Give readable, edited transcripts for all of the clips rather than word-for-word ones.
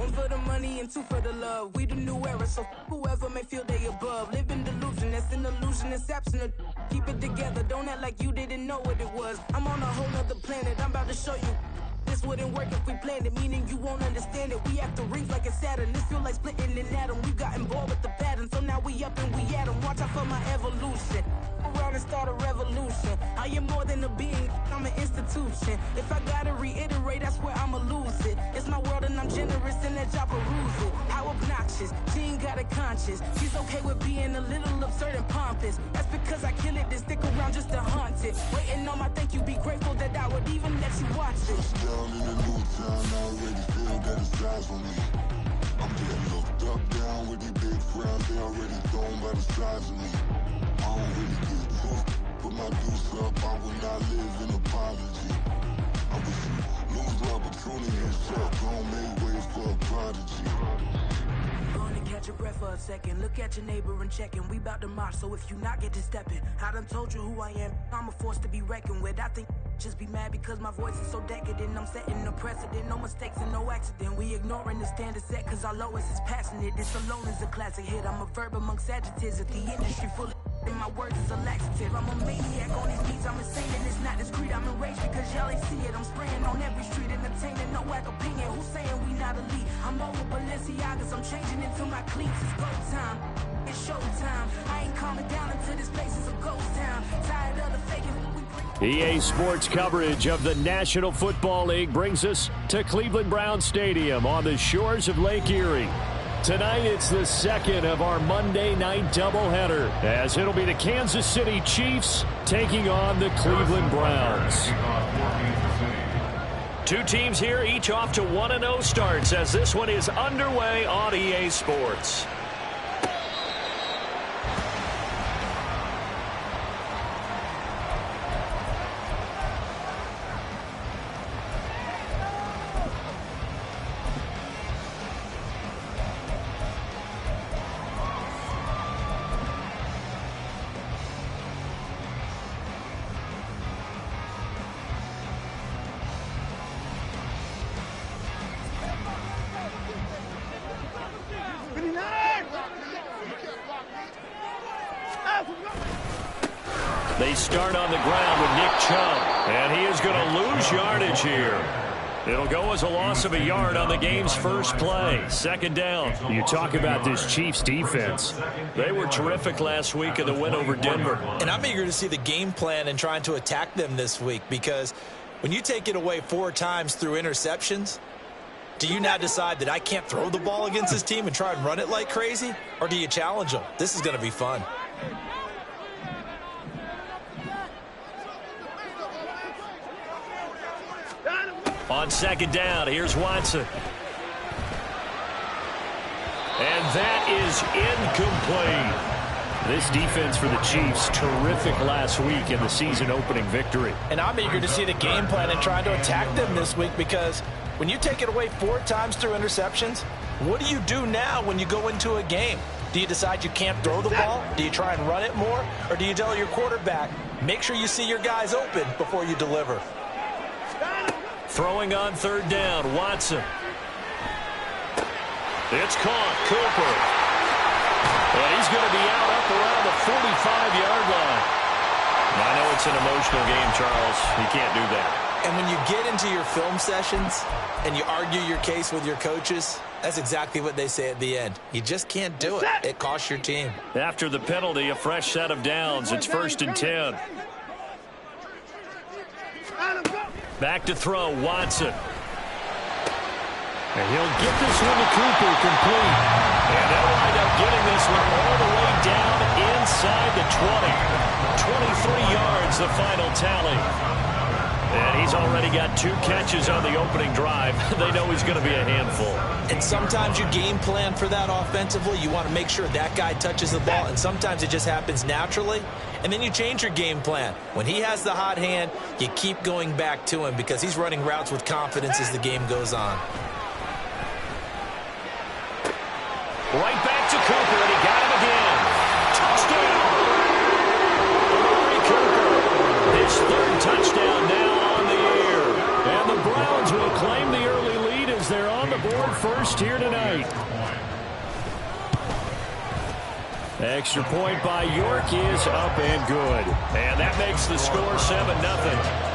One for the money and two for the love. We the new era, so whoever may feel they above. Live in delusion, that's an illusion, it's absent. Keep it together, don't act like you didn't know what it was. I'm on a whole nother planet, I'm about to show you. This wouldn't work if we planned it, meaning you won't understand it. We have to rings like a Saturn. This feel like splitting an atom. We got involved with the pattern, so now we up and we at 'em. Watch out for my evolution. Around and start a revolution. I am more than a being, I'm an institution. If I gotta reiterate, that's where I'ma lose it. It's my world and I'm generous and that y'all peruse it. How obnoxious, she ain't got a conscience. She's okay with being a little absurd and pompous. That's because I kill it, then stick around just to haunt it. Waiting on my thank you, be grateful that I would even let you watch it. Down in the new town, I already feel that it's eyes on me. I'm getting looked up, down with these big frowns, they already thrown by the size of me. I don't really give a fuck, put my deuce up, I will not live in apology. I wish you lose the opportunity and shut, gon' make way for a prodigy. Gonna catch your breath for a second. Look at your neighbor and checking. We bout to march, so if you not get to stepping. I done told you who I am. I'm a force to be reckoned with. I think just be mad because my voice is so decadent. I'm setting a precedent. No mistakes and no accident. We ignoring the standard set cause our lowest is passionate. This alone is a classic hit. I'm a verb amongst adjectives. If the industry full of and my words is a laxative. I'm a maniac on these beats. I'm insane and it's not discreet. I'm enraged because y'all ain't see it. I'm spraying on every street, entertaining no whack opinion. Who's saying we not elite? I'm over Balenciagas. I'm changing into my cleats. It's go time. It's show time. I ain't calming down until this place is a ghost town. Tired of the faking. EA Sports coverage of the National Football League brings us to Cleveland Browns Stadium on the shores of Lake Erie. Tonight, it's the second of our Monday night doubleheader, as it'll be the Kansas City Chiefs taking on the Cleveland Browns. Two teams here, each off to 1-0 starts, as this one is underway on EA Sports. They start on the ground with Nick Chubb, and he is going to lose yardage here. It'll go as a loss of a yard on the game's first play. Second down. You talk about this Chiefs defense. They were terrific last week in the win over Denver. And I'm eager to see the game plan and trying to attack them this week, because when you take it away 4 times through interceptions, do you now decide that I can't throw the ball against this team and try and run it like crazy? Or do you challenge them? This is going to be fun. On second down, here's Watson. And that is incomplete. This defense for the Chiefs, terrific last week in the season-opening victory. And I'm eager to see the game plan and try to attack them this week, because when you take it away 4 times through interceptions, what do you do now when you go into a game? Do you decide you can't throw the ball? Do you try and run it more? Or do you tell your quarterback, make sure you see your guys open before you deliver? Throwing on third down, Watson. It's caught, Cooper. And he's going to be out up around the 45-yard line. I know it's an emotional game, Charles. You can't do that. And when you get into your film sessions and you argue your case with your coaches, that's exactly what they say at the end. You just can't do it. It costs your team. After the penalty, a fresh set of downs. It's 1st and 10. Back to throw, Watson. And he'll get this one to Cooper, complete. And they'll wind up getting this one all the way down inside the 20. 23 yards, the final tally. And he's already got 2 catches on the opening drive. They know he's going to be a handful. And sometimes you game plan for that offensively. You want to make sure that guy touches the ball, and sometimes it just happens naturally. And then you change your game plan. When he has the hot hand, you keep going back to him because he's running routes with confidence as the game goes on. Right back to Cooper, and he got him again. Touchdown! Amari Cooper, his 3rd touchdown now on the year. And the Browns will claim the early lead as they're on the aboard first here tonight. Extra point by York is up and good. And that makes the score 7-0.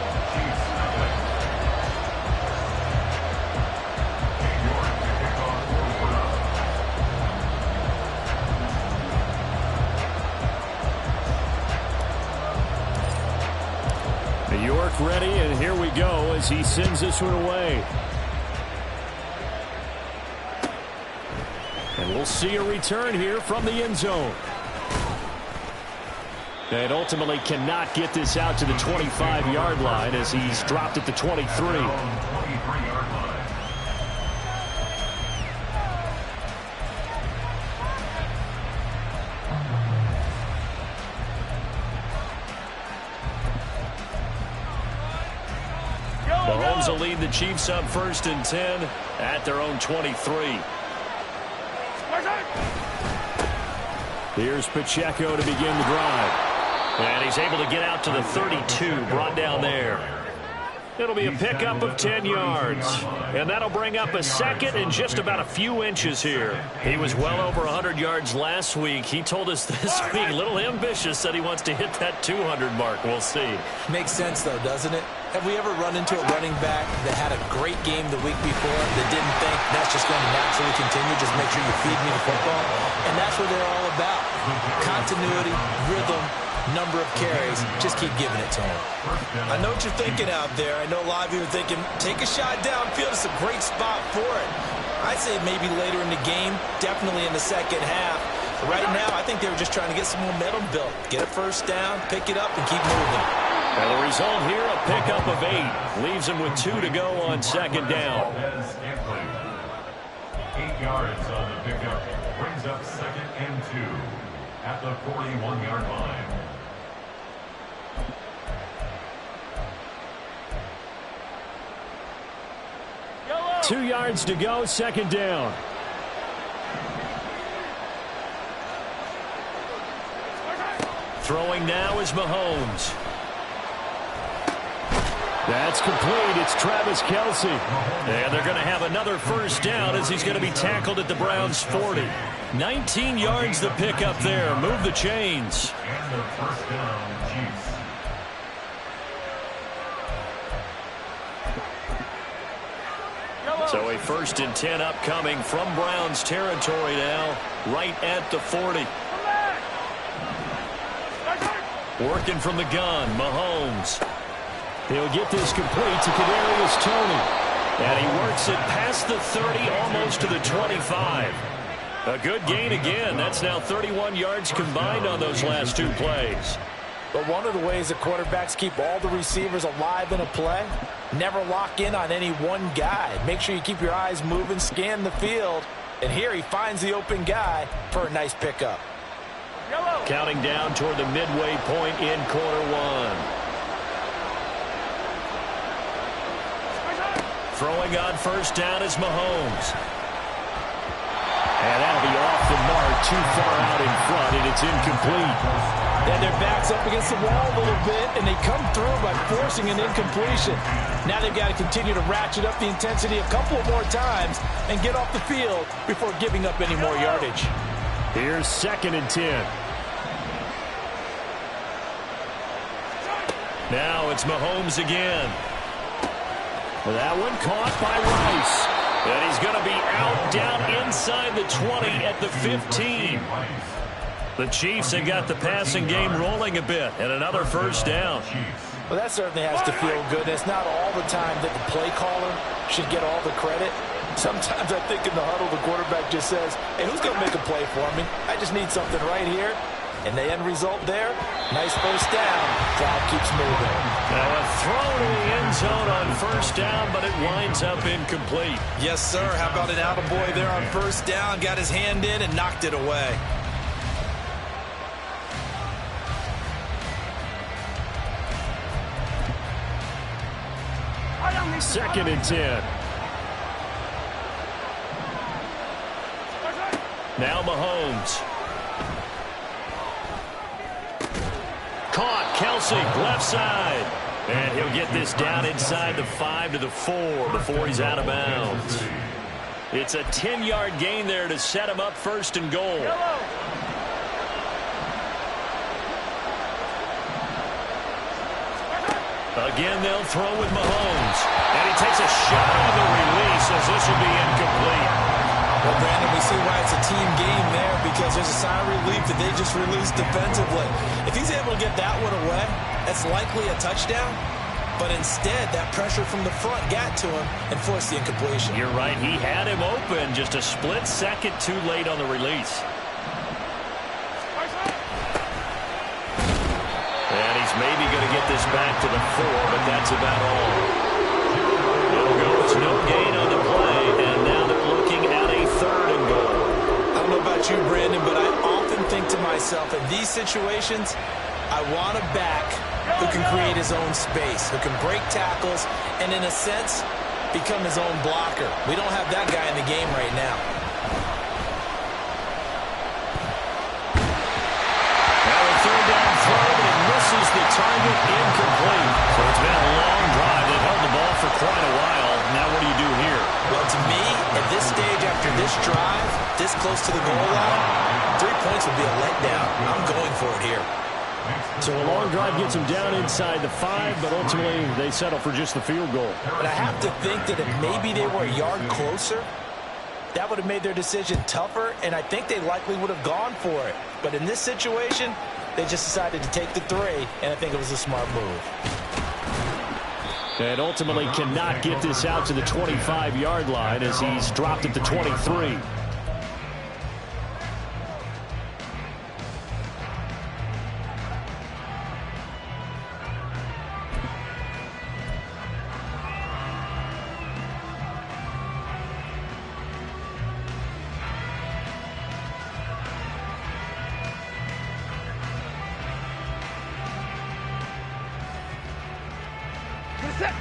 York ready, and here we go as he sends this one away. And we'll see a return here from the end zone. And ultimately cannot get this out to the 25-yard line as he's dropped at the 23. Mahomes will lead the Chiefs up 1st and 10 at their own 23. Here's Pacheco to begin the drive. And he's able to get out to the 32, brought down there. It'll be a pickup of 10 yards. And that'll bring up a second and just about a few inches here. He was well over 100 yards last week. He told us this week, a little ambitious, said he wants to hit that 200 mark. We'll see. Makes sense, though, doesn't it? Have we ever run into a running back that had a great game the week before that didn't think that's just going to naturally continue, just make sure you feed me the football? And that's what they're all about. Continuity, rhythm, number of carries. Just keep giving it to him. I know what you're thinking out there. I know a lot of you are thinking, take a shot downfield. It's a great spot for it. I'd say maybe later in the game, definitely in the second half. But right now, I think they were just trying to get some momentum built. Get a first down, pick it up, and keep moving. And the result here, a pickup of 8. Leaves him with 2 to go on 2nd down. 8 yards on the pickup. Brings up 2nd and 2 at the 41-yard line. Yellow. 2 yards to go, 2nd down. Throwing now is Mahomes. That's complete. It's Travis Kelce. And they're going to have another first down as he's going to be tackled at the Browns' 40. 19 yards the pickup there. Move the chains. And the first down, Chiefs. So a 1st and 10 upcoming from Browns territory now, right at the 40. Working from the gun, Mahomes. He'll get this complete to Kadarius Toney. And he works it past the 30, almost to the 25. A good gain again. That's now 31 yards combined on those last 2 plays. But one of the ways that quarterbacks keep all the receivers alive in a play, never lock in on any one guy. Make sure you keep your eyes moving, scan the field. And here he finds the open guy for a nice pickup. Counting down toward the midway point in quarter 1. Throwing on first down is Mahomes. And that'll be off the mark, too far out in front, and it's incomplete. Then their back's up against the wall a little bit, and they come through by forcing an incompletion. Now they've got to continue to ratchet up the intensity a couple of more times and get off the field before giving up any more yardage. Here's 2nd and 10. Now it's Mahomes again. That one caught by Rice. And he's going to be out down inside the 20 at the 15. The Chiefs have got the passing game rolling a bit, and another first down. Well, that certainly has to feel good. It's not all the time that the play caller should get all the credit. Sometimes I think in the huddle, the quarterback just says, hey, who's going to make a play for me? I just need something right here. And the end result there, nice first down. Clock keeps moving. Now a throw to the end zone on first down, but it winds up incomplete. Yes, sir. How about an attaboy there on first down? Got his hand in and knocked it away. Second and 10. Now Mahomes. Caught, Kelce, left side. And he'll get this down inside the 5 to the 4 before he's out of bounds. It's a 10-yard gain there to set him up first and goal. Again, they'll throw with Mahomes. And he takes a shot on the release as this will be incomplete. Well, Brandon, we see why it's a team game there, because there's a sigh of relief that they just released defensively. If he's able to get that one away, that's likely a touchdown. But instead, that pressure from the front got to him and forced the incompletion. You're right. He had him open, just a split second too late on the release. And he's maybe going to get this back to the 4, but that's about all. It'll go. It's no gain on the play, and now they're looking at a 3rd and goal. I don't know about you, Brandon, but I often think to myself, in these situations, I want a back who can create his own space, who can break tackles, and in a sense, become his own blocker. We don't have that guy in the game right now. Now a 3rd down throw, but it misses the target, incomplete. So it's been a long drive. They've held the ball for quite a while. Now what do you do here? Well, to me, at this stage after this drive, this close to the goal line, 3 points would be a letdown. I'm going for it here. So a long drive gets them down inside the 5, but ultimately they settle for just the field goal. But I have to think that if maybe they were a yard closer, that would have made their decision tougher, and I think they likely would have gone for it. But in this situation, they just decided to take the 3, and I think it was a smart move. And ultimately cannot get this out to the 25-yard line as he's dropped at the 23.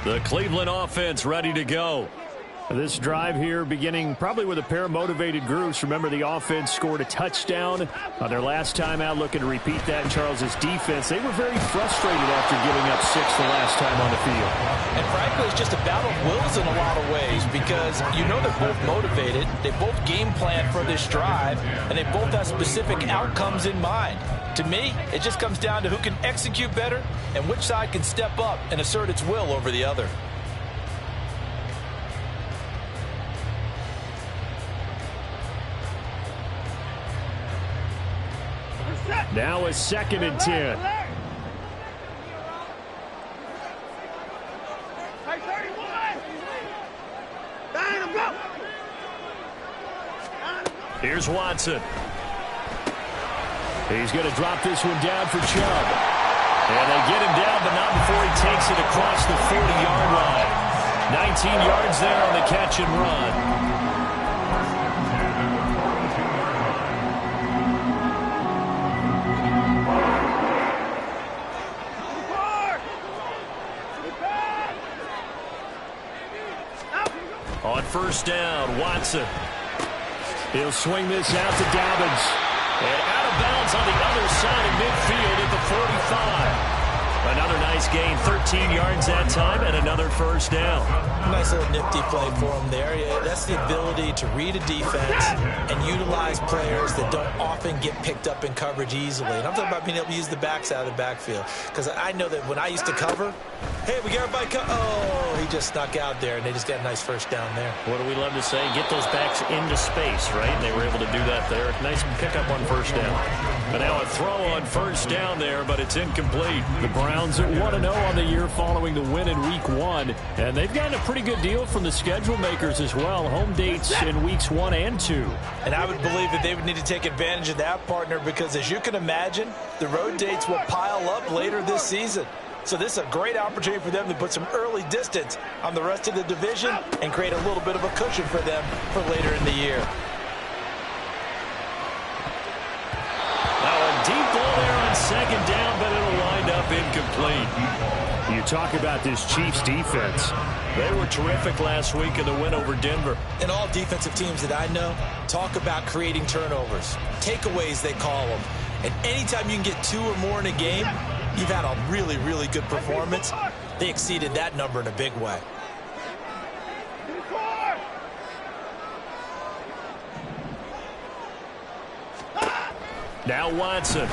The Cleveland offense ready to go. This drive here beginning probably with a pair of motivated groups. Remember, the offense scored a touchdown on their last time out, looking to repeat that in Charles's defense. They were very frustrated after giving up 6 the last time on the field. And frankly, it's just a battle of wills in a lot of ways, because you know they're both motivated, they both game plan for this drive, and they both have specific outcomes in mind. To me, it just comes down to who can execute better and which side can step up and assert its will over the other. Now a 2nd and 10. Here's Watson. He's going to drop this one down for Chubb. And they get him down, but not before he takes it across the 40-yard line. 19 yards there on the catch and run. On 1st down, Watson. He'll swing this out to Dobbins. And out of bounds on the other side of midfield at the 45. Another nice gain, 13 yards that time, and another 1st down. Nice little nifty play for him there. Yeah, that's the ability to read a defense and utilize players that don't often get picked up in coverage easily. And I'm talking about being able to use the backs out of the backfield. Because I know that when I used to cover, hey, we got everybody oh, he just snuck out there, and they just got a nice 1st down there. What do we love to say? Get those backs into space, right? And they were able to do that there. Nice pickup on 1st down. But now a throw on 1st down there, but it's incomplete. The Browns at 1-0 on the year following the win in Week 1. And they've gotten a pretty good deal from the schedule makers as well. Home dates in Weeks 1 and 2. And I would believe that they would need to take advantage of that, partner, because as you can imagine, the road dates will pile up later this season. So this is a great opportunity for them to put some early distance on the rest of the division and create a little bit of a cushion for them for later in the year. Now a deep ball there on 2nd down, but it'll wind up incomplete. You talk about this Chiefs defense. They were terrific last week in the win over Denver. And all defensive teams that I know talk about creating turnovers. Takeaways, they call them. And anytime you can get 2 or more in a game, you've had a really, really good performance. They exceeded that number in a big way. Now Watson.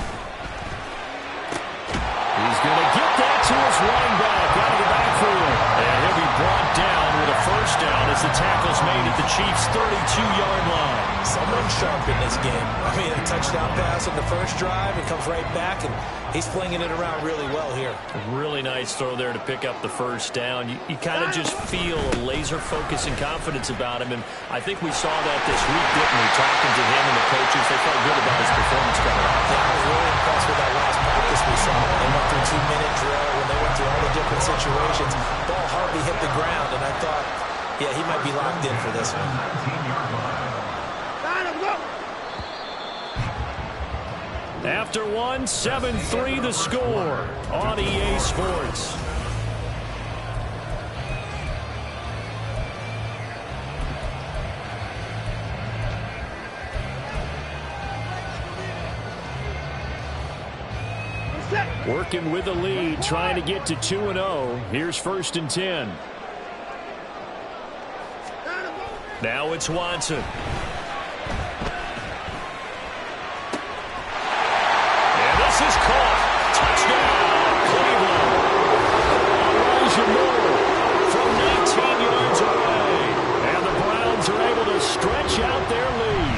He's going to get that to his running back out of the backfield. And he'll be brought down with a first down as the tackle's made at the Chiefs' 32-yard line. Someone sharp in this game. I mean, a touchdown pass on the first drive. It comes right back, and he's flinging it around really well here. A really nice throw there to pick up the first down. You kind of just feel a laser focus and confidence about him, and I think we saw that this week, didn't we? Talking to him and the coaches, they felt good about his performance coming out. Yeah, I was really impressed with that last practice we saw. They went through 2-minute drill when they went through all the different situations. Ball hardly hit the ground, and I thought, yeah, he might be locked in for this one. After one, 7-3 the score on EA Sports. Working with the lead, trying to get to 2-0. Here's 1st and 10. Now it's Watson. And this is caught. Touchdown, Cleveland. From 19 yards away. And the Browns are able to stretch out their lead.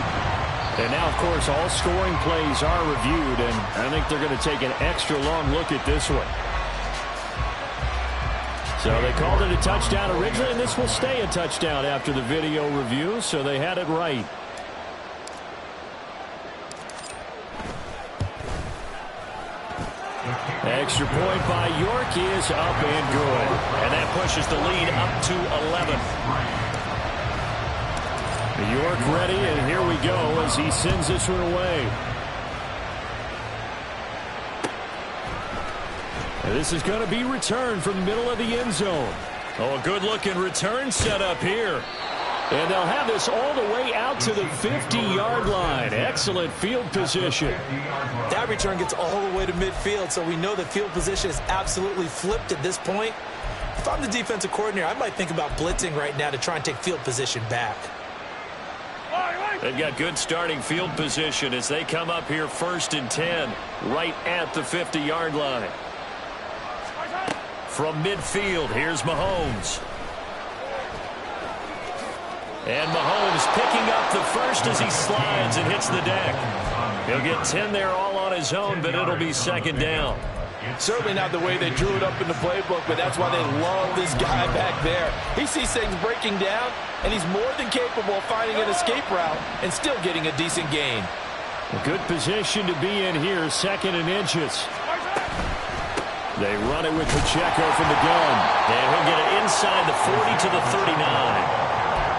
And now, of course, all scoring plays are reviewed, and I think they're going to take an extra long look at this one. So they called it a touchdown originally, and this will stay a touchdown after the video review, so they had it right. Extra point by York is up and good. And that pushes the lead up to 11. York ready, and here we go as he sends this one away. And this is going to be returned from the middle of the end zone. Oh, a good-looking return set up here. And they'll have this all the way out to the 50-yard line. Excellent field position. That return gets all the way to midfield, so we know the field position is absolutely flipped at this point. If I'm the defensive coordinator, I might think about blitzing right now to try and take field position back. They've got good starting field position as they come up here 1st and 10, right at the 50-yard line. From midfield, here's Mahomes. And Mahomes picking up the first as he slides and hits the deck. He'll get 10 there all on his own, but it'll be 2nd down. Certainly not the way they drew it up in the playbook, but that's why they love this guy back there. He sees things breaking down, and he's more than capable of finding an escape route and still getting a decent gain. A good position to be in here, 2nd and inches. They run it with Pacheco from the gun. And he'll get it inside the 40 to the 39.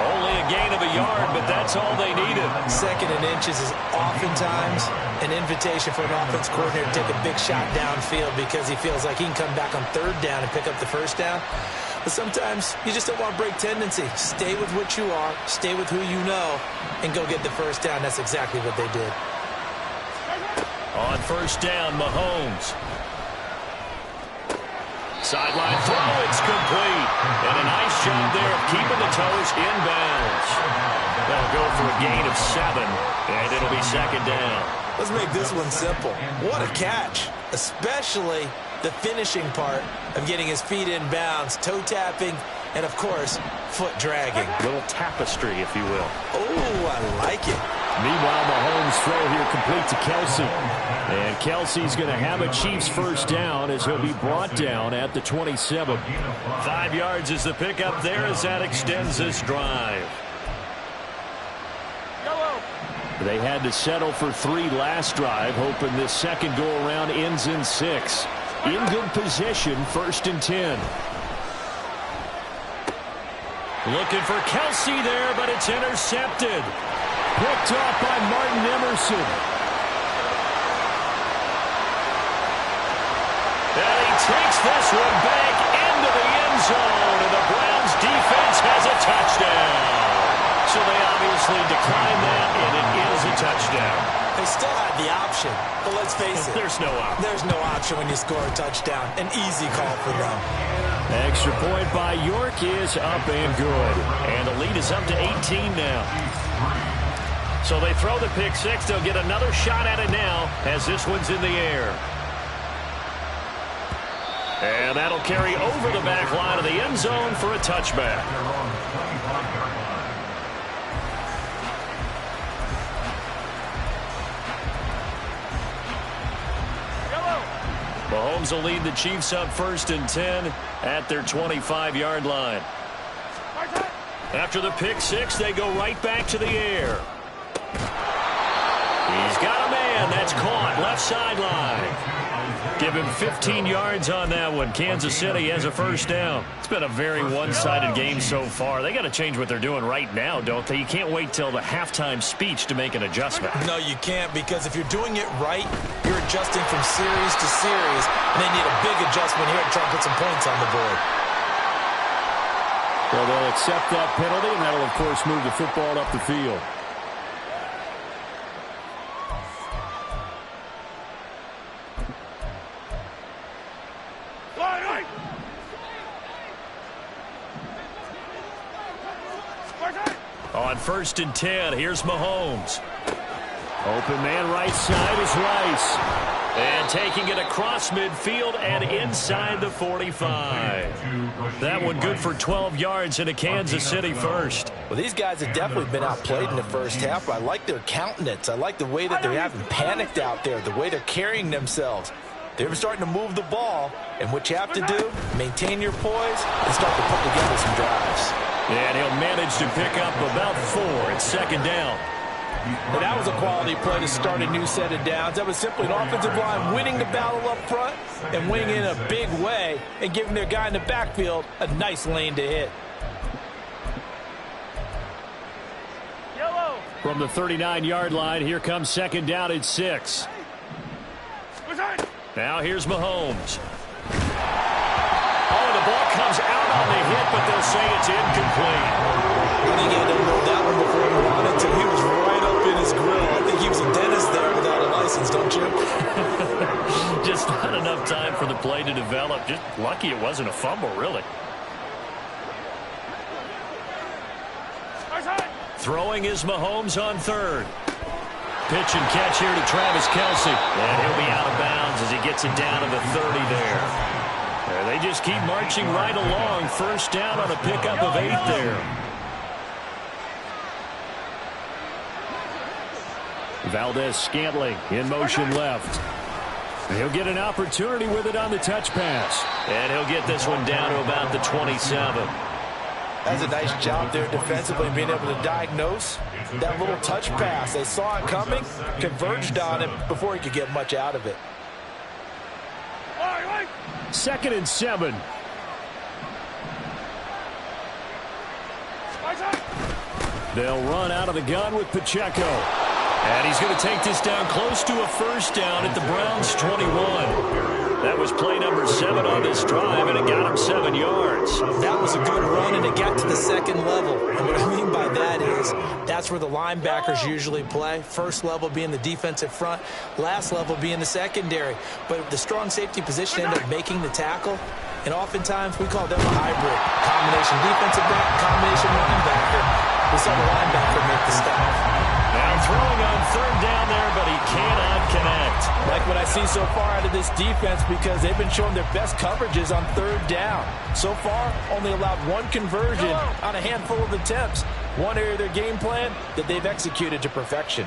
Only a gain of a yard, but that's all they needed. 2nd and inches is oftentimes an invitation for an offense coordinator to take a big shot downfield because he feels like he can come back on 3rd down and pick up the 1st down. But sometimes you just don't want to break tendency. Stay with what you are, stay with who you know, and go get the 1st down. That's exactly what they did. On 1st down, Mahomes. Sideline throw, it's complete. And a nice job there of keeping the toes inbounds. They'll go for a gain of 7, and it'll be 2nd down. Let's make this one simple. What a catch, especially the finishing part of getting his feet in bounds, toe tapping, and, of course, foot dragging. A little tapestry, if you will. Oh, I like it. Meanwhile, Mahomes' throw here complete to Kelsey. And Kelsey's going to have a Chiefs 1st down as he'll be brought down at the 27. 5 yards is the pickup there as that extends this drive. They had to settle for 3 last drive, hoping this second go-around ends in 6. In good position, 1st and 10. Looking for Kelsey there, but it's intercepted. Picked off by Martin Emerson. And he takes this one back into the end zone, and the Browns defense has a touchdown. So they obviously declined that, and it is a touchdown. They still had the option, but let's face it. There's no option. There's no option when you score a touchdown. An easy call for them. Extra point by York is up and good. And the lead is up to 18 now. So they throw the pick six. They'll get another shot at it now as this one's in the air. And that'll carry over the back line of the end zone for a touchback. Mahomes will lead the Chiefs up 1st and 10 at their 25-yard line. After the pick six, they go right back to the air. He's got a man. That's caught. Left sideline. Give him 15 yards on that one. Kansas City has a first down. It's been a very one-sided game so far. They got to change what they're doing right now, don't they? You can't wait till the halftime speech to make an adjustment. No, you can't, because if you're doing it right, you're adjusting from series to series, and they need a big adjustment here to try and put some points on the board. Well, they'll accept that penalty, and that'll, of course, move the football up the field. On 1st and 10, here's Mahomes. Open man right side is Rice. And taking it across midfield and inside the 45. That one good for 12 yards and a Kansas City first. Well, these guys have definitely been outplayed in the first half. I like their countenance. I like the way that they haven't panicked out there, the way they're carrying themselves. They're starting to move the ball, and what you have to do, maintain your poise and start to put together some drives. And he'll manage to pick up about 4 at 2nd down. Well, that was a quality play to start a new set of downs. That was simply an offensive line winning the battle up front and winning in a big way and giving their guy in the backfield a nice lane to hit. From the 39-yard line, here comes 2nd down at 6. Now here's Mahomes. Oh, the ball comes out on the hit, but they'll say it's incomplete. I think he had to know that one before he wanted to. He was right up in his grill. I think he was a dentist there without a license, don't you? Just not enough time for the play to develop. Just lucky it wasn't a fumble, really. Throwing is Mahomes on 3rd. Pitch and catch here to Travis Kelce. And he'll be out of bounds as he gets it down to the 30 there. They just keep marching right along. First down on a pickup of 8 there. Valdez-Scantling in motion left. He'll get an opportunity with it on the touch pass. And he'll get this one down to about the 27. That's a nice job there defensively, being able to diagnose that little touch pass. They saw it coming, converged on it before he could get much out of it. 2nd and 7. They'll run out of the gun with Pacheco. And he's going to take this down close to a first down at the Browns' 21. That was play number 7 on this drive, and it got him 7 yards. That was a good run, and it got to the 2nd level. And what I mean by that is that's where the linebackers usually play. First level being the defensive front, last level being the secondary. But the strong safety position ended up making the tackle, and oftentimes we call them a hybrid. Combination defensive back, combination linebacker. We saw the linebacker make the stop. Now throwing on 3rd down there, but he cannot connect. Like what I see so far out of this defense, because they've been showing their best coverages on 3rd down. So far, only allowed 1 conversion on a handful of attempts. One area of their game plan that they've executed to perfection.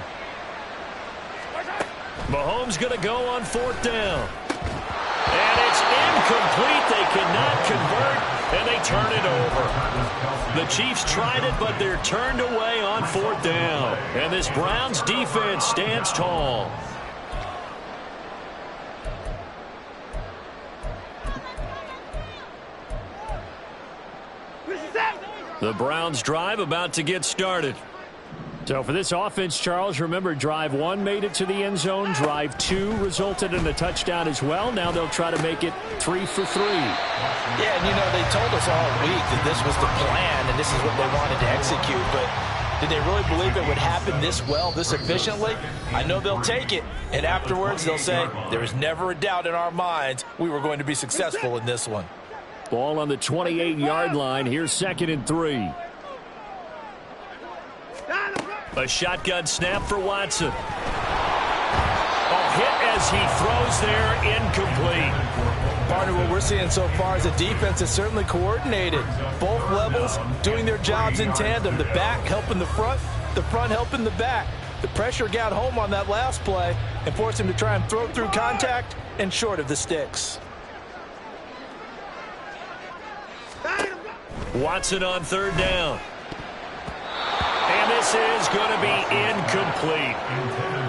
Mahomes going to go on 4th down. And it's incomplete. They cannot convert, and they turn it over. The Chiefs tried it, but they're turned away on 4th down. And this Browns defense stands tall. The Browns drive about to get started. So for this offense, Charles, remember, drive 1 made it to the end zone. Drive 2 resulted in a touchdown as well. Now they'll try to make it 3 for 3. Yeah, and you know, they told us all week that this was the plan and this is what they wanted to execute. But did they really believe it would happen this well, this efficiently? I know they'll take it. And afterwards, they'll say, there is never a doubt in our minds we were going to be successful in this one. Ball on the 28-yard line. Here's 2nd and 3. A shotgun snap for Watson. Hit as he throws there, incomplete. Partner, what we're seeing so far is the defense is certainly coordinated. Both levels doing their jobs in tandem. The back helping the front helping the back. The pressure got home on that last play and forced him to try and throw through contact and short of the sticks. Watson on third down. And this is going to be incomplete.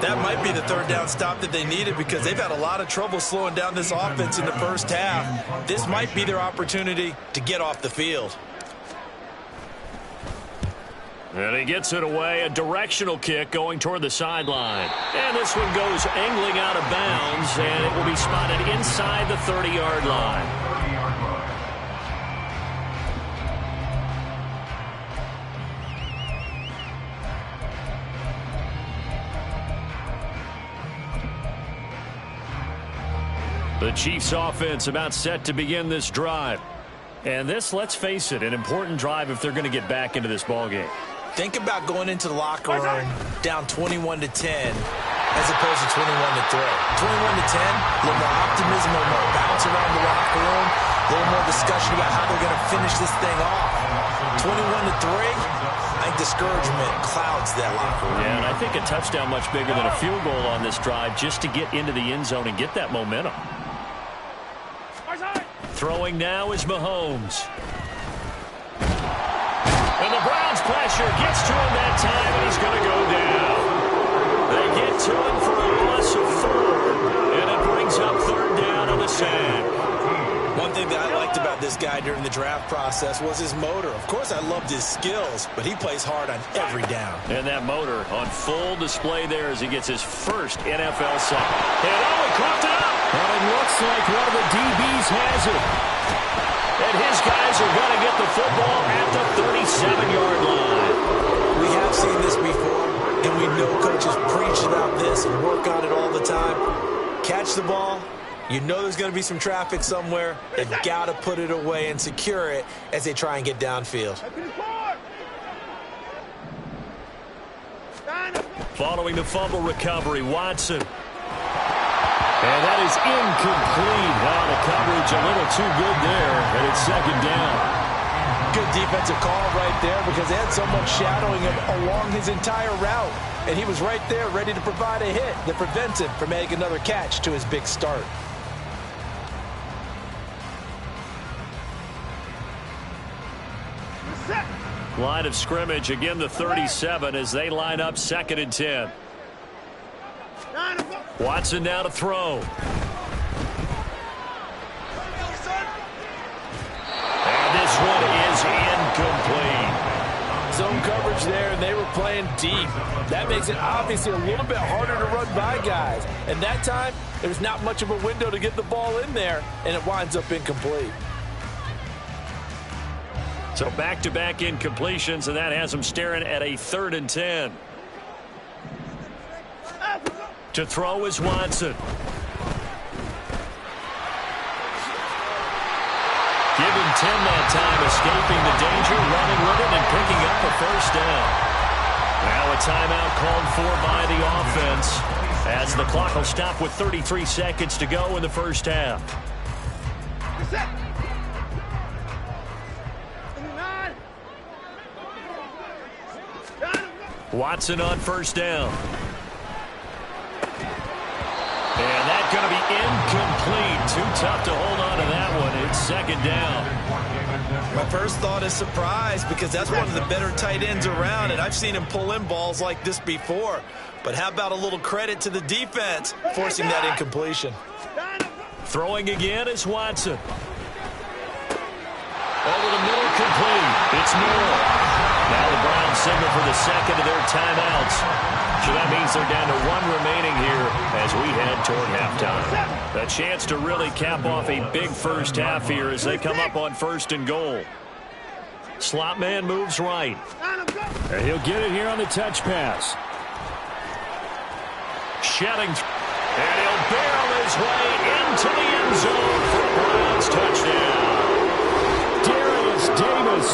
That might be the third down stop that they needed because they've had a lot of trouble slowing down this offense in the first half. This might be their opportunity to get off the field. And he gets it away, a directional kick going toward the sideline. And this one goes angling out of bounds, and it will be spotted inside the 30-yard line. The Chiefs offense about set to begin this drive. And this, let's face it, an important drive if they're going to get back into this ballgame. Think about going into the locker room down 21-10 as opposed to 21-3. 21-10, a little more optimism, a little more bounce around the locker room, a little more discussion about how they're going to finish this thing off. 21-3, I think discouragement clouds that locker room. Yeah, and I think a touchdown much bigger than a field goal on this drive just to get into the end zone and get that momentum. Throwing now is Mahomes. And the Browns pressure gets to him that time, and he's going to go down. They get to him for a loss of 4, and it brings up third down on the sack. One thing that I liked about this guy during the draft process was his motor. Of course, I loved his skills, but he plays hard on every down. And that motor on full display there as he gets his first NFL sack. And he caught it up. And it looks like one of the DBs has it. And his guys are going to get the football at the 37-yard line. We have seen this before, and we know coaches preach about this and work on it all the time. Catch the ball. You know there's going to be some traffic somewhere. They've got to put it away and secure it as they try and get downfield. Following the fumble recovery, Watson. And that is incomplete. Wow, the coverage a little too good there, and it's second down. Good defensive call right there because they had someone shadowing him along his entire route. And he was right there ready to provide a hit that prevents him from making another catch to his big start. Line of scrimmage, again the 37 as they line up 2nd and 10. Watson now to throw. And this one is incomplete. Zone coverage there, and they were playing deep. That makes it obviously a little bit harder to run by guys. And that time, there's not much of a window to get the ball in there, and it winds up incomplete. So back-to-back incompletions, and that has them staring at a 3rd and 10. To throw is Watson. Give him 10 that time, escaping the danger, running with it, and picking up a first down. Now a timeout called for by the offense as the clock will stop with 33 seconds to go in the first half. Watson on first down. And that's going to be incomplete. Too tough to hold on to that one. It's second down. My first thought is surprise because that's one of the better tight ends around, and I've seen him pull in balls like this before. But how about a little credit to the defense forcing that incompletion? Throwing again is Watson. Over the middle, complete. It's Moore. Now the Browns signal for the second of their timeouts. So that means they're down to 1 remaining here as we head toward halftime. A chance to really cap off a big first half here as they come up on 1st and goal. Slot man moves right. And he'll get it here on the touch pass. Shedding. And he'll barrel his way into the end zone for a Browns touchdown. Davis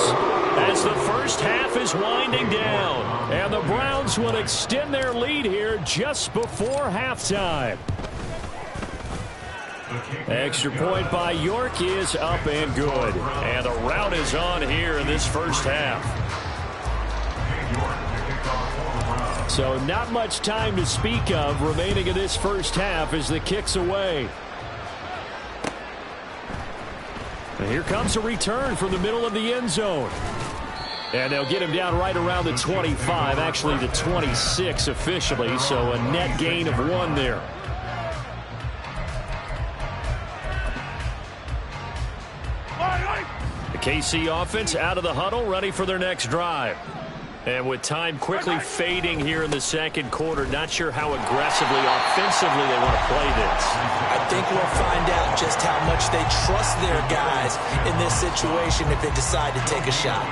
as the first half is winding down. And the Browns Braves will extend their lead here just before halftime. Extra point by York is up and good. And a rout is on here in this first half. So not much time to speak of remaining in this first half as the kick's away. And here comes a return from the middle of the end zone. And they'll get him down right around the 25, actually the 26 officially, so a net gain of 1 there. The KC offense out of the huddle, ready for their next drive. And with time quickly fading here in the second quarter, not sure how aggressively, offensively they want to play this. I think we'll find out just how much they trust their guys in this situation if they decide to take a shot.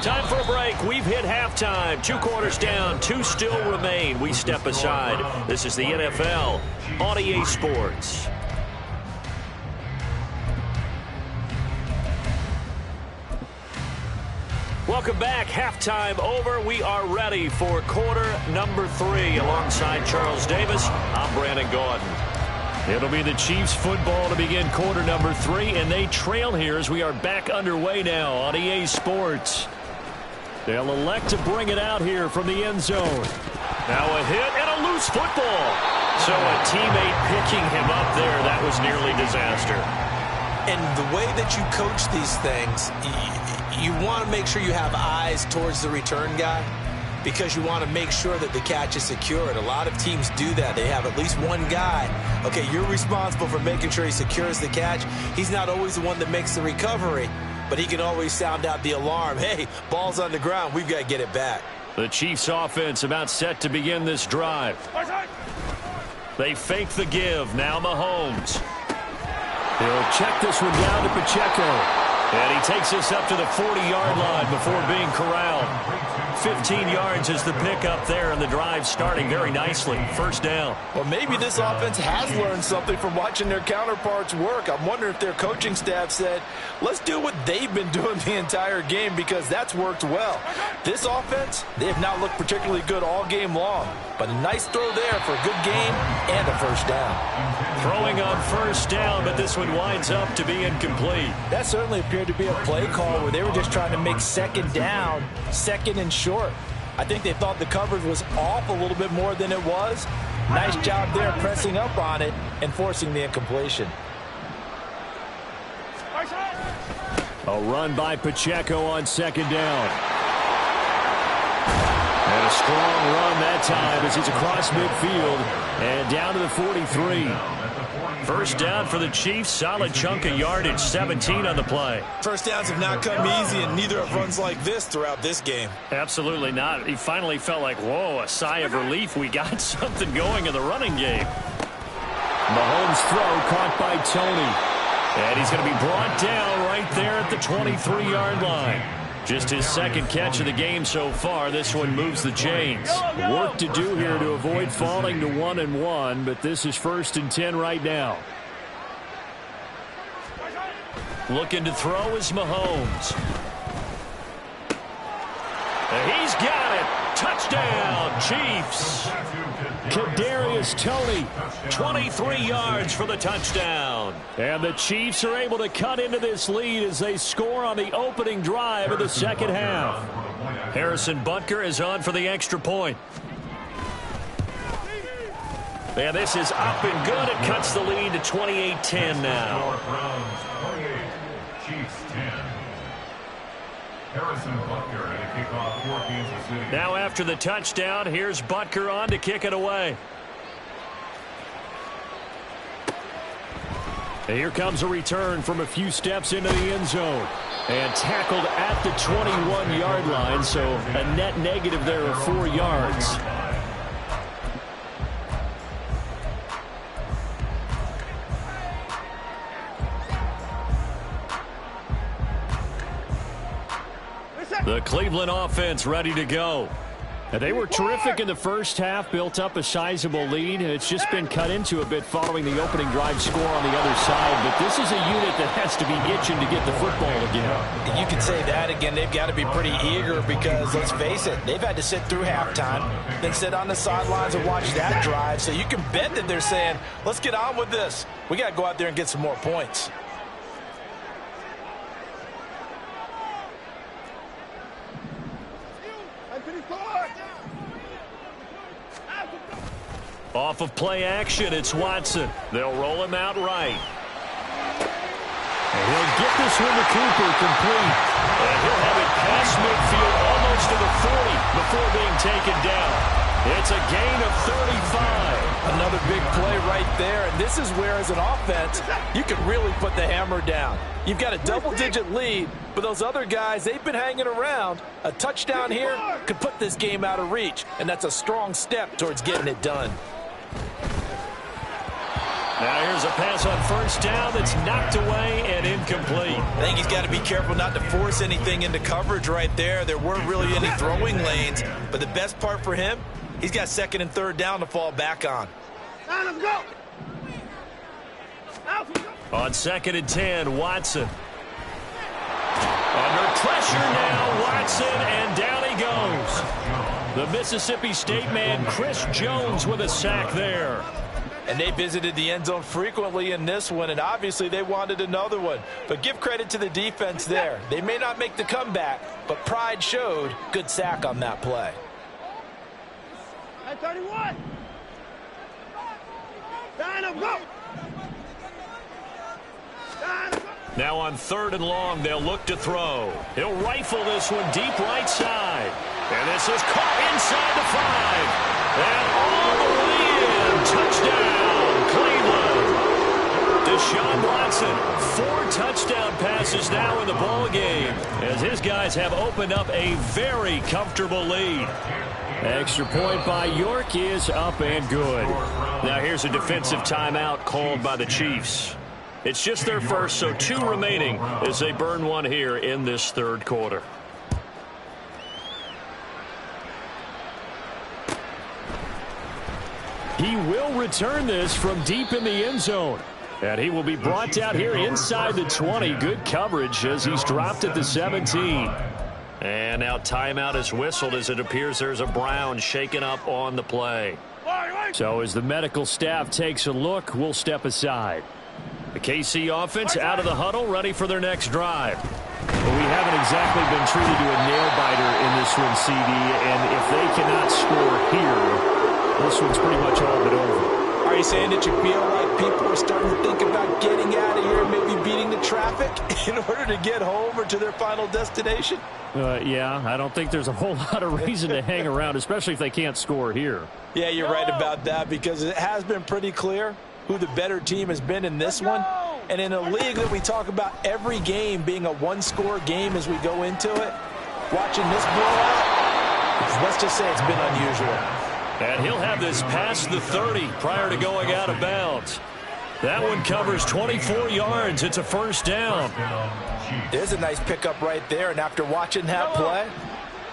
Time for a break. We've hit halftime. 2 quarters down. 2 still remain. We step aside. This is the NFL on EA Sports. Welcome back. Halftime over. We are ready for quarter number 3. Alongside Charles Davis, I'm Brandon Gordon. It'll be the Chiefs football to begin quarter number 3, and they trail here as we are back underway now on EA Sports. They'll elect to bring it out here from the end zone. Now a hit and a loose football. So a teammate picking him up there, that was nearly disaster. And the way that you coach these things, you want to make sure you have eyes towards the return guy because you want to make sure that the catch is secured. A lot of teams do that. They have at least one guy. Okay, you're responsible for making sure he secures the catch. He's not always the one that makes the recovery, but he can always sound out the alarm. Hey, ball's on the ground. We've got to get it back. The Chiefs offense about set to begin this drive. They fake the give. Now Mahomes. He'll check this one down to Pacheco. And he takes this up to the 40-yard line before being corralled. 15 yards is the pickup there, and the drive starting very nicely. First down. Well, maybe this offense has learned something from watching their counterparts work. I'm wondering if their coaching staff said, let's do what they've been doing the entire game because that's worked well. This offense, they have not looked particularly good all game long. But a nice throw there for a good game and a first down. Throwing on first down, but this one winds up to be incomplete. That certainly appeared to be a play call where they were just trying to make second down, second and short. I think they thought the coverage was off a little bit more than it was. Nice job there pressing up on it and forcing the incompletion. A run by Pacheco on second down. And a strong run that time as he's across midfield and down to the 43. First down for the Chiefs. Solid chunk of yardage, 17 on the play. First downs have not come easy, and neither have runs like this throughout this game. Absolutely not. He finally felt like, whoa, a sigh of relief. We got something going in the running game. Mahomes' throw caught by Tony. And he's going to be brought down right there at the 23-yard line. Just his second catch of the game so far. This one moves the chains. Work to do here to avoid falling to 1-1, but this is 1st and 10 right now. Looking to throw is Mahomes. He's got it. Touchdown, Chiefs. Kadarius Toney, 23 yards for the touchdown. And the Chiefs are able to cut into this lead as they score on the opening drive of the second half. Harrison Butker is on for the extra point. And this is up and good. It cuts the lead to 28-10 now. Chiefs 10. Harrison Butker and a kickoff for Kansas City. Now after the touchdown, here's Butker on to kick it away. And here comes a return from a few steps into the end zone. And tackled at the 21-yard line, so a net negative there of 4 yards. The Cleveland offense ready to go. They were terrific in the first half, built up a sizable lead. It's just been cut into a bit following the opening drive score on the other side. But this is a unit that has to be itching to get the football again. You can say that again. They've got to be pretty eager because, let's face it, they've had to sit through halftime, then sit on the sidelines and watch that drive. So you can bet that they're saying, let's get on with this. We got to go out there and get some more points. Off of play action, it's Watson. They'll roll him out right. And he'll get this one to Cooper complete. And he'll have it past midfield almost to the 40 before being taken down. It's a gain of 35. Another big play right there. And this is where, as an offense, you can really put the hammer down. You've got a double-digit lead, but those other guys, they've been hanging around. A touchdown here could put this game out of reach, and that's a strong step towards getting it done. Now here's a pass on first down that's knocked away and incomplete. I think he's got to be careful not to force anything into coverage right there. There weren't really any throwing lanes, but the best part for him, he's got second and third down to fall back on. Now let's go. On 2nd and 10, Watson. Under pressure now, Watson, and down he goes. The Mississippi State man, Chris Jones, with a sack there. And they visited the end zone frequently in this one, and obviously they wanted another one. But give credit to the defense there. They may not make the comeback, but pride showed. Good sack on that play. 31. Line up, go. Now on 3rd and long, they'll look to throw. He'll rifle this one deep right side. And this is caught inside the 5. And all the way in. Touchdown, Cleveland. Deshaun Watson, 4 touchdown passes now in the ball game as his guys have opened up a very comfortable lead. Extra point by York is up and good. Now here's a defensive timeout called by the Chiefs. It's just their first, so 2 remaining as they burn one here in this 3rd quarter. He will return this from deep in the end zone. And he will be brought out here inside the 20. Good coverage as he's dropped at the 17. And now timeout is whistled as it appears there's a Brown shaken up on the play. So as the medical staff takes a look, we'll step aside. The KC offense out of the huddle, ready for their next drive. Well, we haven't exactly been treated to a nail-biter in this one, CD, and if they cannot score here, this one's pretty much all but over. Are you saying that you feel like people are starting to think about getting out of here, maybe beating the traffic in order to get home or to their final destination? Yeah, I don't think there's a whole lot of reason to hang around, especially if they can't score here. Yeah, you're right about that because it has been pretty clear who the better team has been in this one. And in a league that we talk about every game being a one-score game as we go into it, watching this blowout, let's just say it's been unusual. And he'll have this past the 30 prior to going out of bounds. That one covers 24 yards. It's a first down. There's a nice pickup right there, and after watching that play,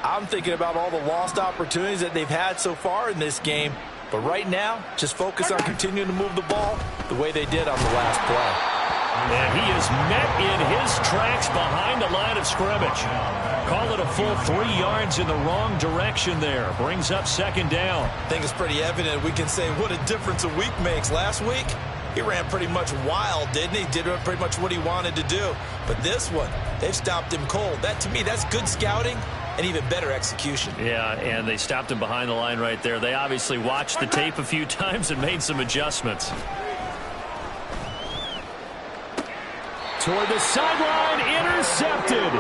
I'm thinking about all the lost opportunities that they've had so far in this game. But right now, just focus on continuing to move the ball the way they did on the last play. And he is met in his tracks behind the line of scrimmage. Call it a full 3 yards in the wrong direction there. Brings up 2nd down. I think it's pretty evident. We can say what a difference a week makes. Last week, he ran pretty much wild, didn't he? Did pretty much what he wanted to do. But this one, they've stopped him cold. That, to me, that's good scouting and even better execution. Yeah, and they stopped him behind the line right there. They obviously watched the tape a few times and made some adjustments. Toward the sideline, intercepted.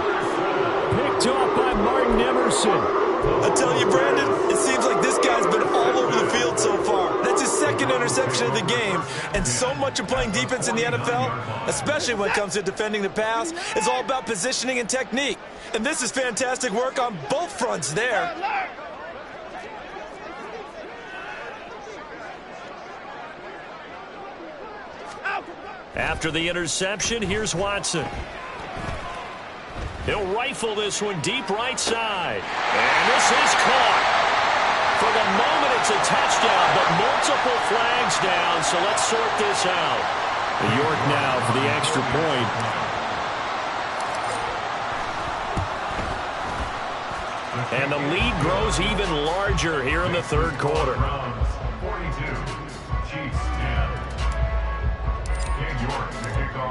Picked off by Martin Emerson. I tell you, Brandon, it seems like this guy's been all over the field so far. That's his 2nd interception of the game. And so much of playing defense in the NFL, especially when it comes to defending the pass, is all about positioning and technique. And this is fantastic work on both fronts there. After the interception, here's Watson. He'll rifle this one deep right side. And this is caught. For the moment, it's a touchdown, but multiple flags down, so let's sort this out. York now for the extra point. And the lead grows even larger here in the third quarter. 42, Chiefs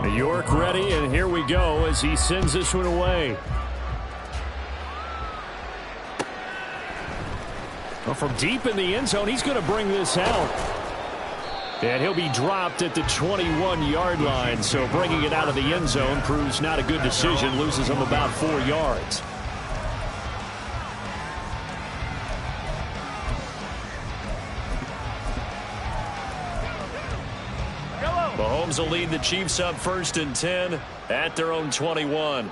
10. York ready, and here we go as he sends this one away. Well, from deep in the end zone, he's going to bring this out. And he'll be dropped at the 21-yard line, so bringing it out of the end zone proves not a good decision, loses him about 4 yards. Mahomes will lead the Chiefs up 1st and 10 at their own 21.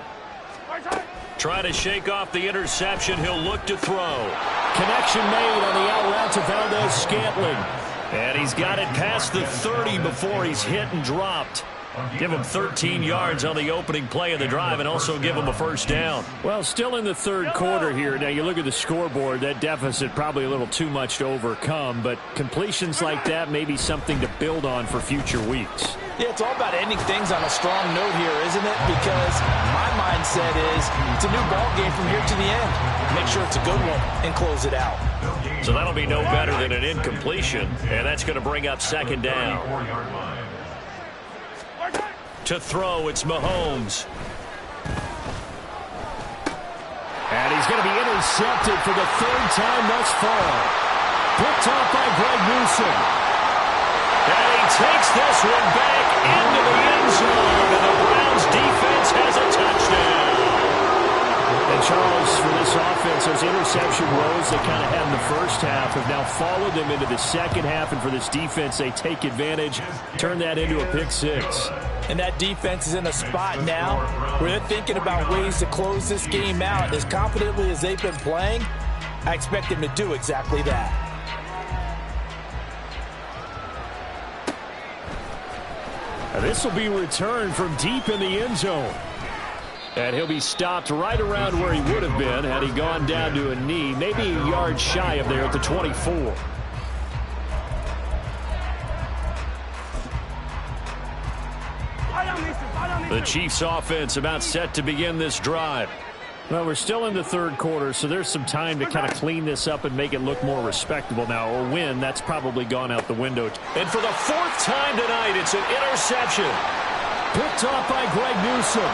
Trying to shake off the interception. He'll look to throw. Connection made on the out route to Valdez-Scantling. And he's got it past the 30 before he's hit and dropped. Give him 13 yards on the opening play of the drive and also give him a first down. Well, still in the third quarter here. Now, you look at the scoreboard, that deficit probably a little too much to overcome, but completions like that may be something to build on for future weeks. Yeah, it's all about ending things on a strong note here, isn't it? Because my mindset is it's a new ball game from here to the end. Make sure it's a good one and close it out. So that'll be no better than an incompletion, and that's going to bring up 2nd down. To throw, it's Mahomes. And he's going to be intercepted for the 3rd time thus far. Picked off by Greg Newsom. And he takes this one back into the end zone, and the Browns defense has a touchdown. And Charles, for this offense, those interception woes they kind of had in the first half have now followed them into the second half, and for this defense, they take advantage, turn that into a pick 6. And that defense is in a spot now where they're thinking about ways to close this game out. As confidently as they've been playing, I expect them to do exactly that. And this will be returned from deep in the end zone. And he'll be stopped right around where he would have been had he gone down to a knee, maybe a yard shy of there at the 24. The Chiefs offense about set to begin this drive. Well, we're still in the third quarter, so there's some time to kind of clean this up and make it look more respectable now. Or win, that's probably gone out the window. And for the 4th time tonight, it's an interception. Picked off by Greg Newsom.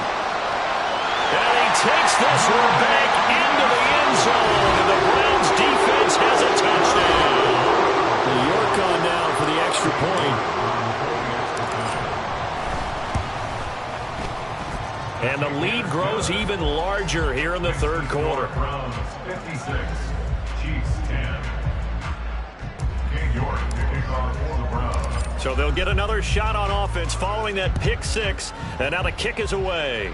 And he takes this one back into the end zone, and the Browns defense has a touchdown. The York on now for the extra point. And the lead grows even larger here in the third quarter. Browns 56, Chiefs 10. King York to kick off for the Browns. So they'll get another shot on offense following that pick 6, and now the kick is away.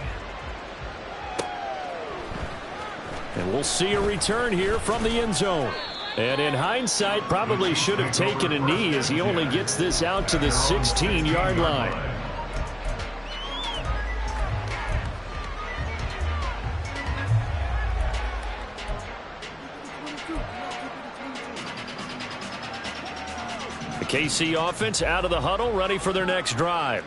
And we'll see a return here from the end zone. And in hindsight, probably should have taken a knee as he only gets this out to the 16-yard line. The KC offense out of the huddle, ready for their next drive.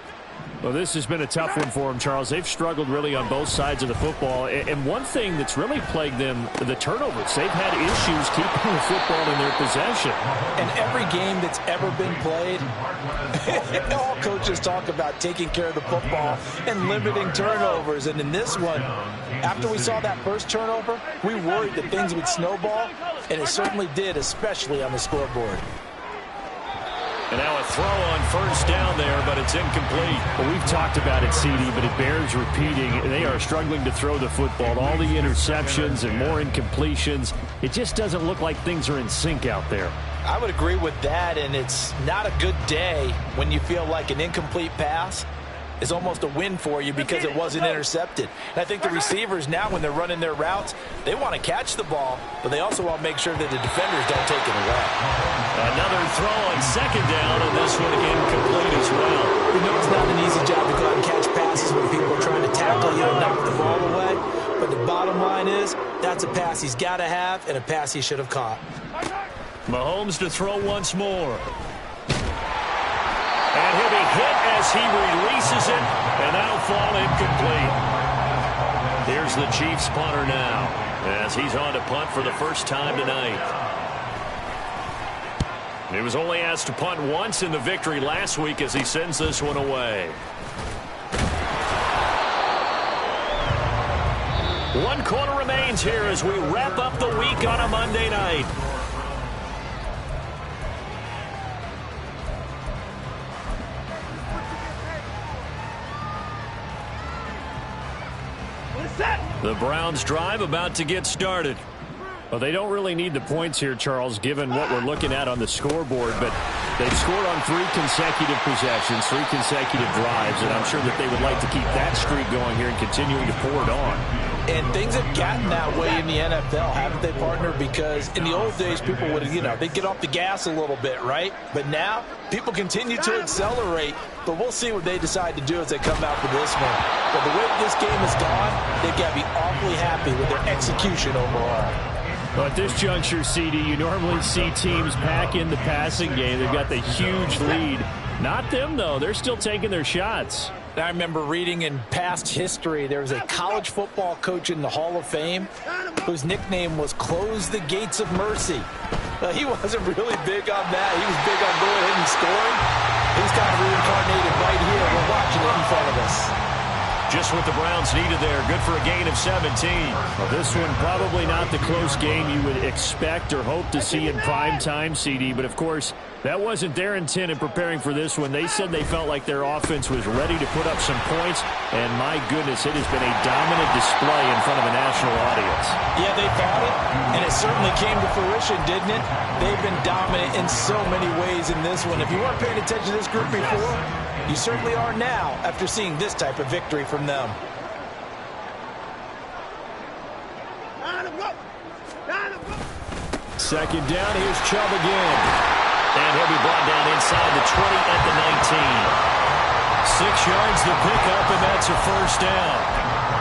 Well, this has been a tough one for them, Charles. They've struggled really on both sides of the football. And one thing that's really plagued them, the turnovers. They've had issues keeping the football in their possession. And every game that's ever been played, all coaches talk about taking care of the football and limiting turnovers. And in this one, after we saw that first turnover, we worried that things would snowball, and it certainly did, especially on the scoreboard. And now a throw on first down there, but it's incomplete. Well, we've talked about it, CD, but it bears repeating. They are struggling to throw the football. All the interceptions and more incompletions. It just doesn't look like things are in sync out there. I would agree with that, and it's not a good day when you feel like an incomplete pass is almost a win for you because it wasn't intercepted. And I think the receivers now, when they're running their routes, they want to catch the ball, but they also want to make sure that the defenders don't take it away. Another throw on second down, and this one incomplete as well. We know it's not an easy job to go out and catch passes when people are trying to tackle you and knock the ball away, but the bottom line is that's a pass he's got to have and a pass he should have caught. Mahomes to throw once more. And he'll be hit as he releases it, and that'll fall incomplete. Here's the Chiefs punter now, as he's on to punt for the first time tonight. He was only asked to punt once in the victory last week as he sends this one away. One quarter remains here as we wrap up the week on a Monday night. The Browns drive about to get started. Well, they don't really need the points here, Charles, given what we're looking at on the scoreboard, but they've scored on 3 consecutive possessions, 3 consecutive drives, and I'm sure that they would like to keep that streak going here and continuing to pour it on. And things have gotten that way in the NFL, haven't they, partner? Because in the old days, people would, they'd get off the gas a little bit, right? But now, people continue to accelerate, but we'll see what they decide to do as they come out for this one. But the way this game has gone, they've got to be awfully happy with their execution overall. Well, at this juncture, CD, you normally see teams pack in the passing game. They've got the huge lead. Not them, though. They're still taking their shots. I remember reading in past history, there was a college football coach in the Hall of Fame whose nickname was Close the Gates of Mercy. He wasn't really big on that. He was big on going ahead and scoring. He's kind of reincarnated right here. We're watching it in front of us. Just what the Browns needed there. Good for a gain of 17. Well, this one probably not the close game you would expect or hope to see in prime time, CD. But, of course, that wasn't their intent in preparing for this one. They said they felt like their offense was ready to put up some points. And, my goodness, it has been a dominant display in front of a national audience. Yeah, they thought it, and it certainly came to fruition, didn't it? They've been dominant in so many ways in this one. If you weren't paying attention to this group before, you certainly are now after seeing this type of victory from them. Second down, here's Chubb again. And he'll be brought down inside the 20 at the 19. 6 yards the pickup, and that's a first down.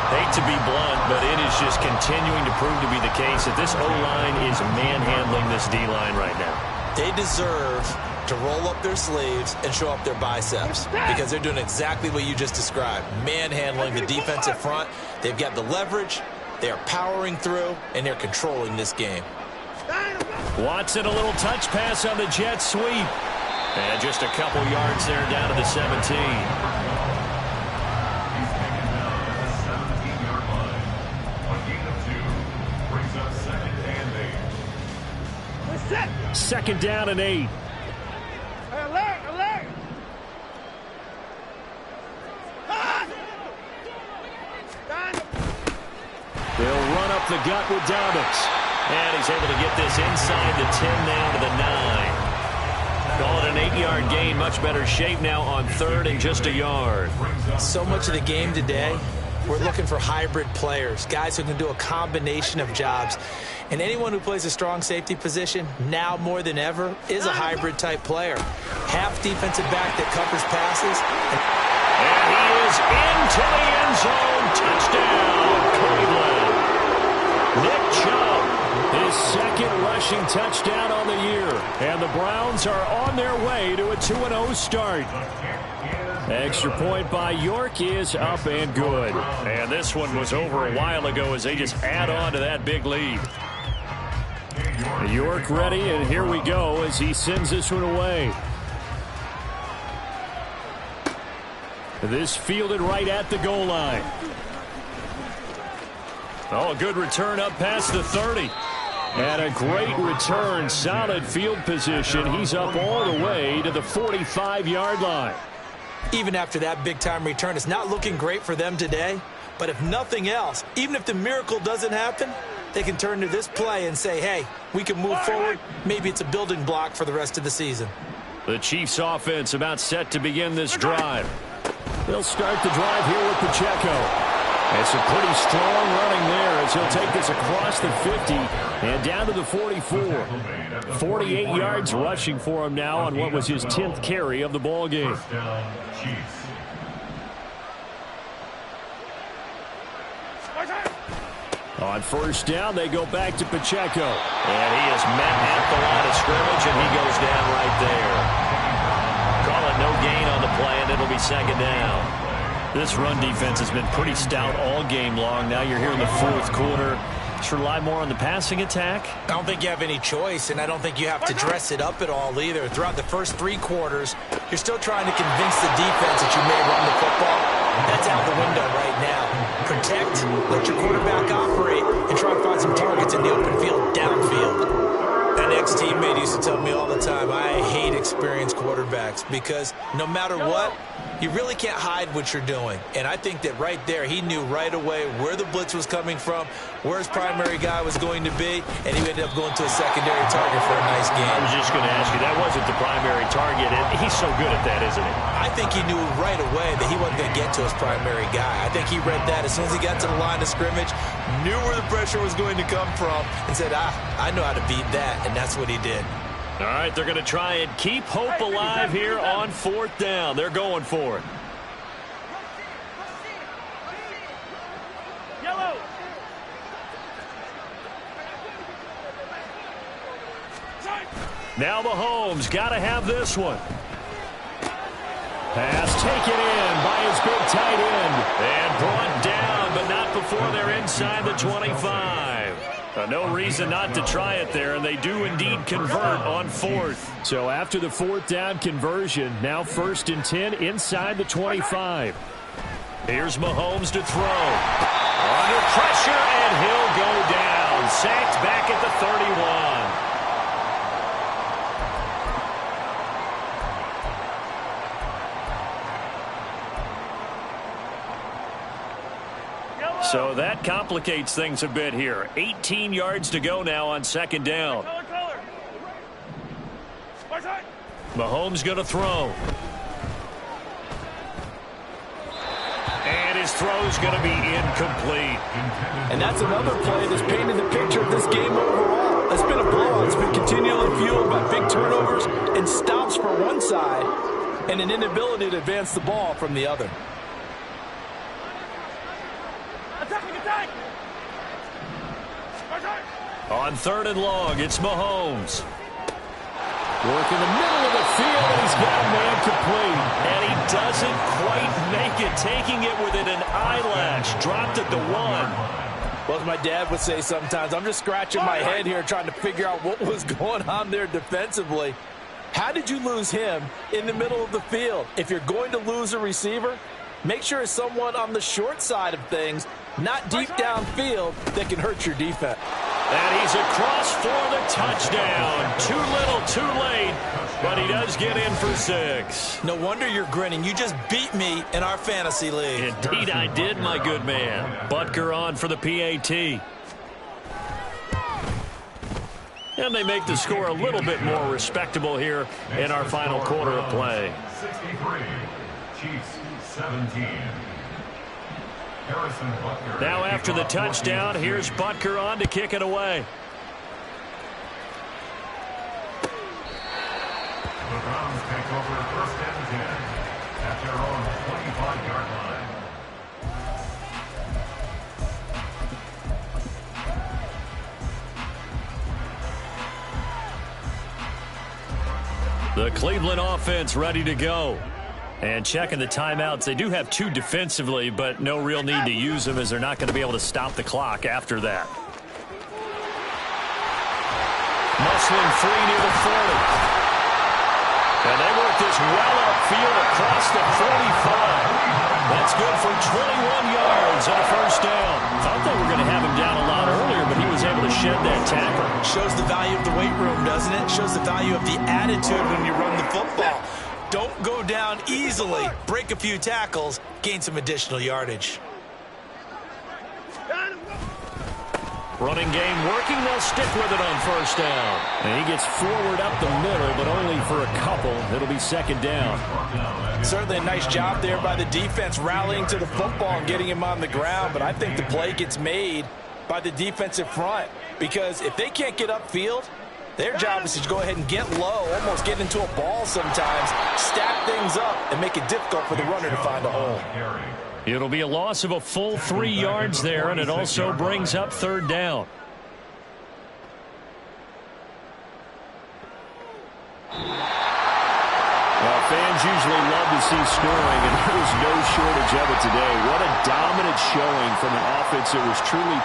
Hate to be blunt, but it is just continuing to prove to be the case that this O-line is manhandling this D-line right now. They deserve to roll up their sleeves and show up their biceps because they're doing exactly what you just described, manhandling the defensive front. They've got the leverage, they're powering through, and they're controlling this game. Watson, a little touch pass on the jet sweep. And just a couple yards there down to the 17. Second down and 8. Alert, alert. They'll run up the gut with Dobbins. And he's able to get this inside the 10 down to the 9. Call it an 8-yard gain. Much better shape now on 3rd and just a yard. So much of the game today, we're looking for hybrid players, guys who can do a combination of jobs. And anyone who plays a strong safety position, now more than ever, is a hybrid-type player. Half defensive back that covers passes. And he is into the end zone. Touchdown, Cleveland. Nick Chubb, his second rushing touchdown on the year. And the Browns are on their way to a 2-0 start. Extra point by York is up and good. And this one was over a while ago as they just add on to that big lead. York ready, and here we go as he sends this one away. This fielded right at the goal line. Oh, a good return up past the 30. And a great return, solid field position. He's up all the way to the 45-yard line. Even after that big-time return, it's not looking great for them today. But if nothing else, even if the miracle doesn't happen, they can turn to this play and say, hey, we can move forward. Maybe it's a building block for the rest of the season. The Chiefs offense about set to begin this drive. They'll start the drive here with Pacheco. It's a pretty strong running there as he'll take this across the 50 and down to the 44. 48 yards rushing for him now on what was his 10th carry of the ball game. On first down, they go back to Pacheco. And he is met at the line of scrimmage, and he goes down right there. Call it no gain on the play, and it'll be second down. This run defense has been pretty stout all game long. Now you're here in the fourth quarter. Just rely more on the passing attack? I don't think you have any choice, and I don't think you have to dress it up at all either. Throughout the first 3 quarters, you're still trying to convince the defense that you may run the football. That's out the window right now. Protect, let your quarterback operate, and try and find some targets in the open field, downfield. An ex-teammate used to tell me all the time, I hate experienced quarterbacks because no matter what, you really can't hide what you're doing. And I think that right there, he knew right away where the blitz was coming from, where his primary guy was going to be, and he ended up going to a secondary target for a nice game. I was just going to ask you, that wasn't the primary target, and he's so good at that, isn't he? I think he knew right away that he wasn't going to get to his primary guy. I think he read that as soon as he got to the line of scrimmage, knew where the pressure was going to come from, and said, I know how to beat that, and that's what he did. All right, they're going to try and keep hope alive here on fourth down. They're going for it. Yellow. Now Mahomes got to have this one. Pass taken in by his big tight end. And brought down, but not before they're inside the 25. No reason not to try it there, and they do indeed convert on fourth. So after the fourth down conversion, now 1st and 10 inside the 25. Here's Mahomes to throw. Under pressure, and he'll go down. Sacked back at the 31. So that complicates things a bit here. 18 yards to go now on 2nd down. Mahomes going to throw. And his throw's going to be incomplete. And that's another play that's painted the picture of this game overall. It's been a blowout. It's been continually fueled by big turnovers and stops for one side and an inability to advance the ball from the other. On 3rd and long, it's Mahomes. Work in the middle of the field, and he's got a man complete. And he doesn't quite make it, taking it within an eyelash. Dropped at the 1. Well, as my dad would say sometimes, I'm just scratching my head here trying to figure out what was going on there defensively. How did you lose him in the middle of the field? If you're going to lose a receiver, make sure it's someone on the short side of things, not deep downfield, that can hurt your defense. And he's across for the touchdown. Too little, too late, but he does get in for 6. No wonder you're grinning. You just beat me in our fantasy league. Indeed I did, my good man. Butker on for the PAT. And they make the score a little bit more respectable here in our final quarter of play. 63, Chiefs 17. Now after the touchdown, here's Butker on to kick it away. The Browns take over 1st and 10 at their own 25-yard line. The Cleveland offense ready to go. And checking the timeouts, they do have 2 defensively, but no real need to use them as they're not going to be able to stop the clock after that. Muscling free near the 40. And they work this well upfield across the 45. That's good for 21 yards and a 1st down. Thought they were going to have him down a lot earlier, but he was able to shed that tackle. Shows the value of the weight room, doesn't it? Shows the value of the attitude when you run the football. Don't go down easily. Break a few tackles. Gain some additional yardage. Running game working. They'll stick with it on 1st down. And he gets forward up the middle, but only for a couple. It'll be 2nd down. Certainly a nice job there by the defense rallying to the football and getting him on the ground. But I think the play gets made by the defensive front. Because if they can't get upfield, their job is to go ahead and get low, almost get into a ball sometimes, stack things up, and make it difficult for the runner to find a hole. It'll be a loss of a full 3 yards there, and it also brings up 3rd down. Well, fans usually love to see scoring, and there was no shortage of it today. What a dominant showing from an offense that was truly